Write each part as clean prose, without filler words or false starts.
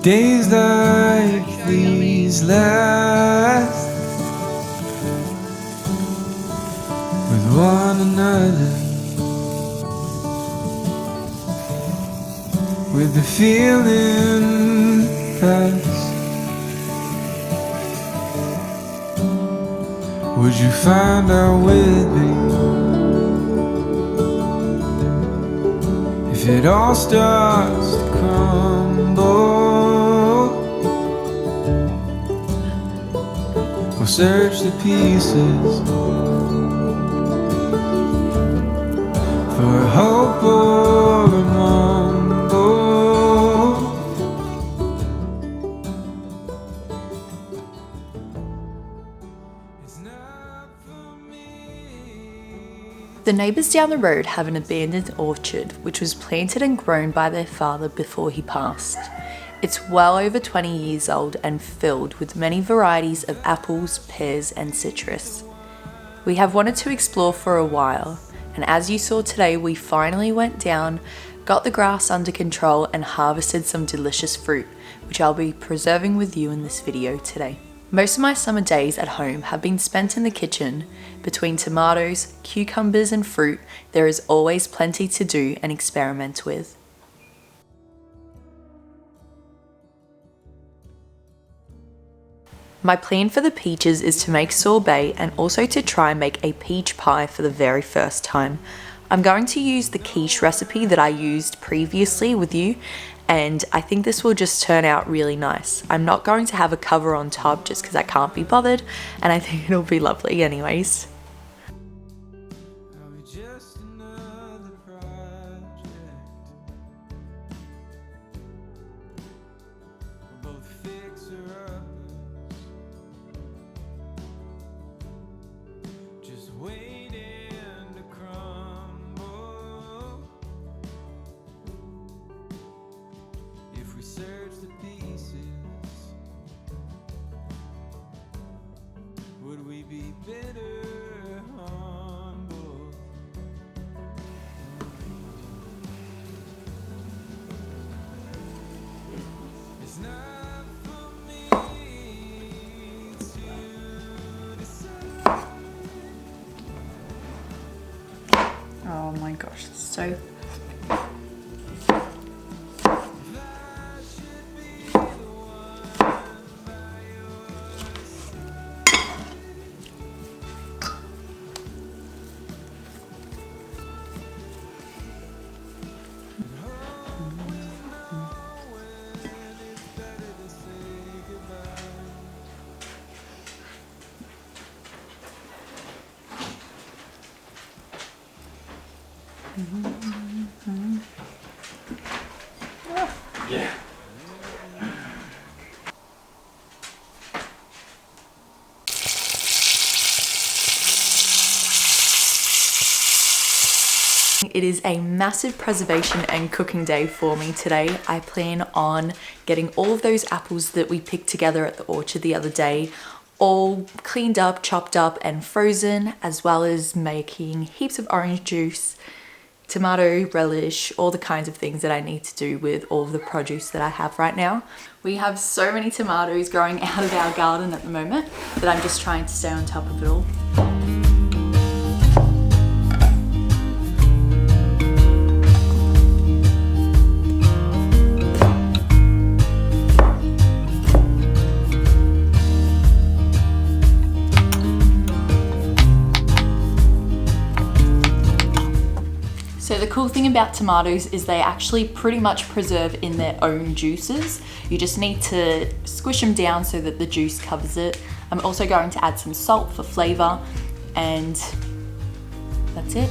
days like these last with one another, with the feeling past. Would you find out with me if it all starts to crumble? We'll search the pieces for a hope or a mumble. It's not for me. The neighbours down the road have an abandoned orchard which was planted and grown by their father before he passed. It's well over 20 years old and filled with many varieties of apples, pears and citrus. We have wanted to explore for a while, and as you saw today, we finally went down, got the grass under control and harvested some delicious fruit, which I'll be preserving with you in this video today. Most of my summer days at home have been spent in the kitchen. Between tomatoes, cucumbers and fruit, there is always plenty to do and experiment with. My plan for the peaches is to make sorbet and also to try and make a peach pie for the very first time. I'm going to use the quiche recipe that I used previously with you, and I think this will just turn out really nice. I'm not going to have a cover on top just because I can't be bothered, and I think it'll be lovely anyways. Are we just another project? We're both fixer-uppers, just waiting to crumble. If we search the pieces, would we be bitter, humble? It's not for me to decide. Oh my gosh, it's so... Yeah. It is a massive preservation and cooking day for me today. I plan on getting all of those apples that we picked together at the orchard the other day all cleaned up, chopped up and frozen, as well as making heaps of orange juice, tomato, relish, all the kinds of things that I need to do with all of the produce that I have right now. We have so many tomatoes growing out of our garden at the moment that I'm just trying to stay on top of it all. So the cool thing about tomatoes is they actually pretty much preserve in their own juices. You just need to squish them down so that the juice covers it. I'm also going to add some salt for flavor, and that's it.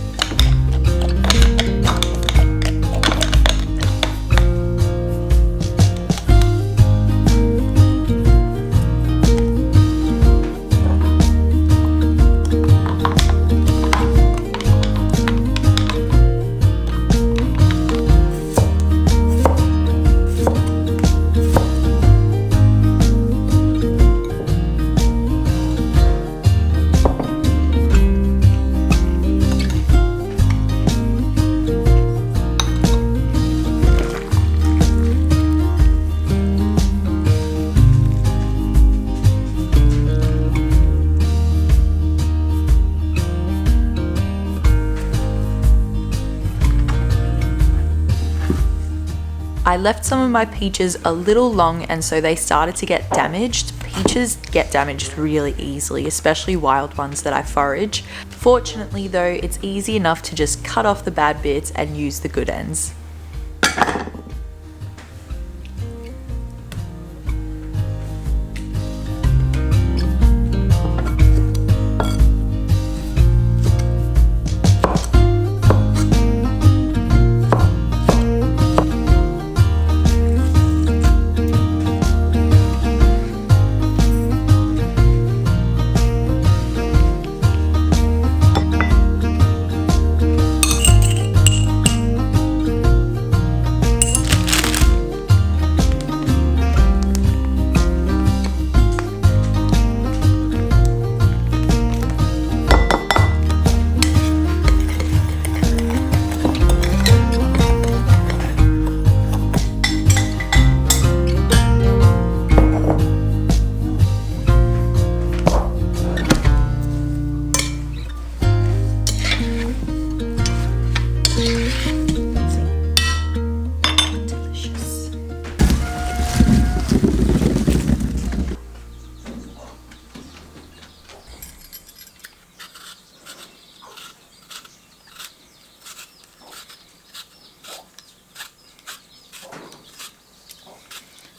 I left some of my peaches a little long and so they started to get damaged. Peaches get damaged really easily, especially wild ones that I forage. Fortunately though, it's easy enough to just cut off the bad bits and use the good ends.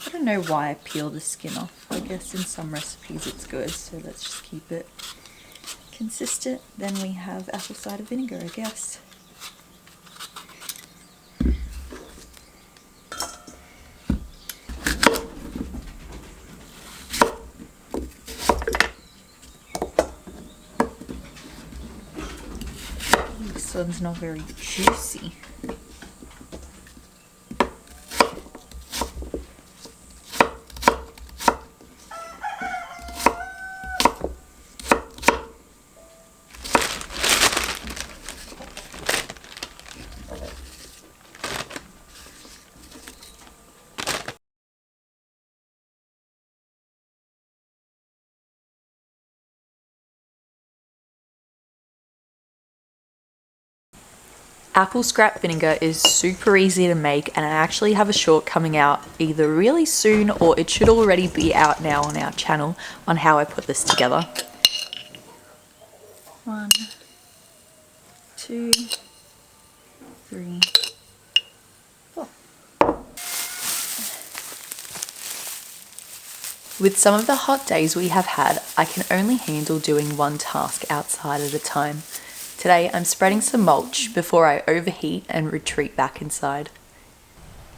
I don't know why I peel the skin off. I guess in some recipes it's good, so let's just keep it consistent. Then we have apple cider vinegar, I guess. This one's not very juicy. Apple scrap vinegar is super easy to make, and I actually have a short coming out either really soon or it should already be out now on our channel on how I put this together. 1, 2, 3, 4. With some of the hot days we have had, I can only handle doing one task outside at a time. Today I'm spreading some mulch before I overheat and retreat back inside.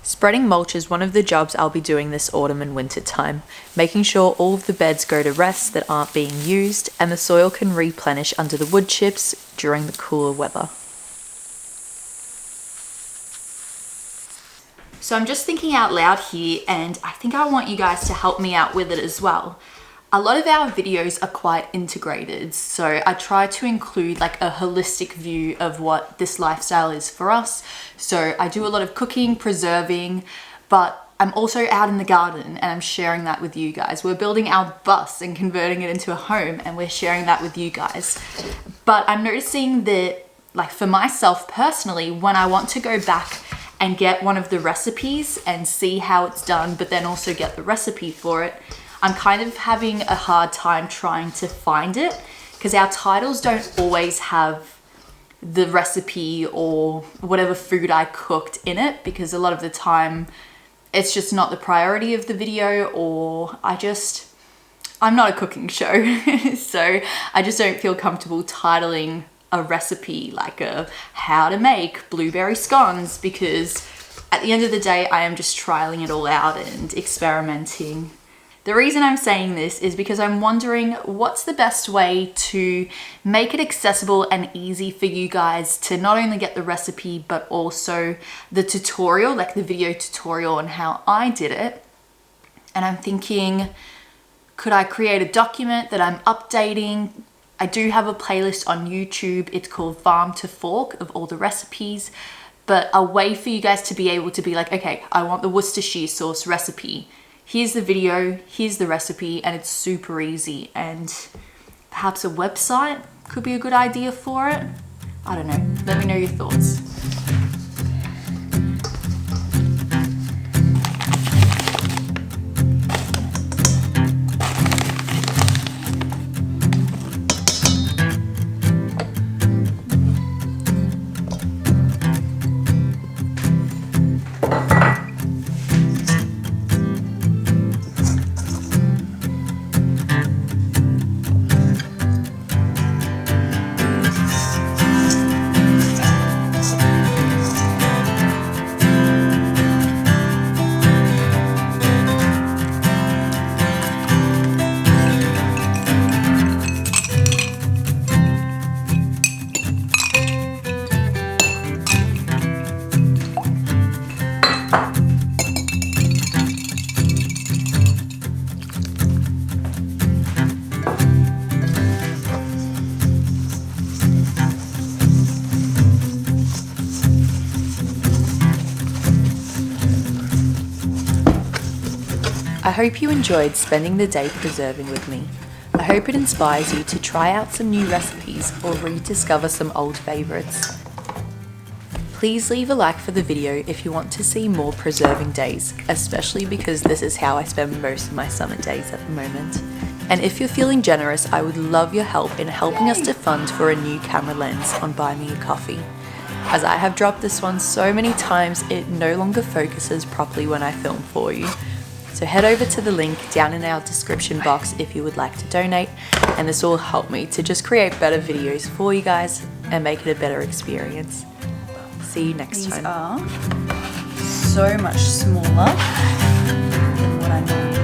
Spreading mulch is one of the jobs I'll be doing this autumn and winter time, making sure all of the beds go to rest that aren't being used and the soil can replenish under the wood chips during the cooler weather. So I'm just thinking out loud here, and I think I want you guys to help me out with it as well. A lot of our videos are quite integrated, so I try to include like a holistic view of what this lifestyle is for us. So I do a lot of cooking, preserving, but I'm also out in the garden and I'm sharing that with you guys. We're building our bus and converting it into a home and we're sharing that with you guys. But I'm noticing that, like for myself personally, when I want to go back and get one of the recipes and see how it's done, but then also get the recipe for it, I'm kind of having a hard time trying to find it because our titles don't always have the recipe or whatever food I cooked in it, because a lot of the time it's just not the priority of the video, or I'm not a cooking show. So I just don't feel comfortable titling a recipe like a how to make blueberry scones, because at the end of the day I am just trialing it all out and experimenting. The reason I'm saying this is because I'm wondering what's the best way to make it accessible and easy for you guys to not only get the recipe but also the tutorial, like the video tutorial on how I did it. And I'm thinking, could I create a document that I'm updating? I do have a playlist on YouTube. It's called Farm to Fork of all the recipes, but a way for you guys to be able to be like, okay, I want the Worcestershire sauce recipe. Here's the video, here's the recipe, and it's super easy. And perhaps a website could be a good idea for it. I don't know, let me know your thoughts. I hope you enjoyed spending the day preserving with me. I hope it inspires you to try out some new recipes or rediscover some old favourites. Please leave a like for the video if you want to see more preserving days, especially because this is how I spend most of my summer days at the moment. And if you're feeling generous, I would love your help in helping us to fund for a new camera lens on Buy Me a Coffee. As I have dropped this one so many times, it no longer focuses properly when I film for you. So head over to the link down in our description box if you would like to donate, and this will help me to just create better videos for you guys and make it a better experience. See you next time. These are so much smaller than what I normally